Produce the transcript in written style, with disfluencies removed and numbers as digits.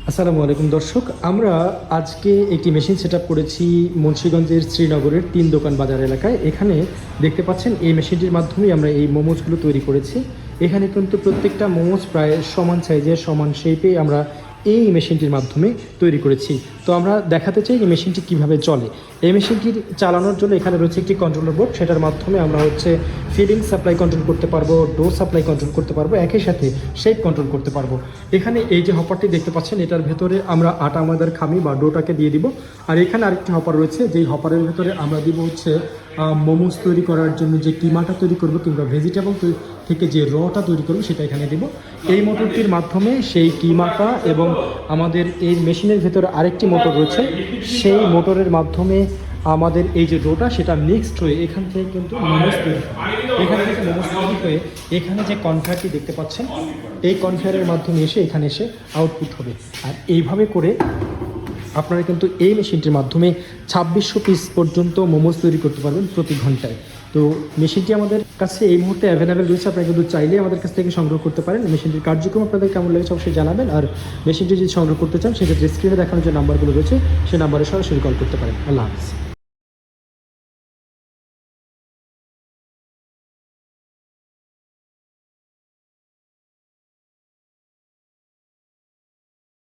আসসালামু আলাইকুম দর্শক, আমরা আজকে একটি মেশিন সেট আপ করেছি মুন্সিগঞ্জের শ্রীনগরের 3 দোকান বাজার এলাকায়। এখানে দেখতে পাচ্ছেন এই মেশিনটির মাধ্যমেই আমরা এই মোমোজগুলো তৈরি করেছি। এখানে কিন্তু প্রত্যেকটা মোমোজ প্রায় সমান সাইজের, সমান শেপে আমরা এই মেশিনটির মাধ্যমে তৈরি করেছি। তো আমরা দেখাতে চাই এই মেশিনটি কীভাবে চলে। এই মেশিনটির চালানোর জন্য এখানে রয়েছে একটি কন্ট্রোলার বোর্ড, সেটার মাধ্যমে আমরা ফিলিং সাপ্লাই কন্ট্রোল করতে পারবো, ডো সাপ্লাই কন্ট্রোল করতে পারবো, একই সাথে শেপ কন্ট্রোল করতে পারবো। এখানে এই যে হপারটি দেখতে পাচ্ছেন, এটার ভেতরে আমরা আটা ময়দার খামি বা ডোটাকে দিয়ে দিব। আর এখানে আরেকটি হপার রয়েছে, যেই হপারের ভেতরে আমরা দিব মোমোস তৈরি করার জন্য যে কিমাটা তৈরি করব কিংবা ভেজিটেবল থেকে যে রটা তৈরি করব সেটা এখানে দিব। এই মোটরটির মাধ্যমে সেই কিমাটা এবং আমাদের এই মেশিনের ভেতরে আরেকটি মোটর রয়েছে, সেই মোটরের মাধ্যমে আমাদের এই যে ডোটা সেটা মিক্সড হয়ে এখান থেকে কিন্তু মোমোস তৈরি হয়। এখান থেকে মোমোস তৈরি হয়ে এখানে যে কনভেয়ারটি দেখতে পাচ্ছেন, এই কনভেয়ারের মাধ্যমে এখানে এসে আউটপুট হবে। আর এইভাবে করে আপনারা কিন্তু এই মেশিনটির মাধ্যমে 2600 পিস পর্যন্ত মোমোস তৈরি করতে পারবেন প্রতি ঘন্টায়। তো মেশিনটি আমাদের কাছে এই মুহূর্তে অ্যাভেলেবেল রয়েছে, আপনারা কিন্তু চাইলে আমাদের কাছ থেকে সংগ্রহ করতে পারেন। মেশিনটির কার্যক্রম আপনাদের কেমন লেগেছে অবশ্যই জানাবেন। আর মেশিনটি যদি সংগ্রহ করতে চান সেক্ষেত্রে স্ক্রিনে দেখানোর যে নাম্বারগুলো রয়েছে সেই নাম্বারে সরাসরি কল করতে পারেন। আল্লাহ হাফিজ।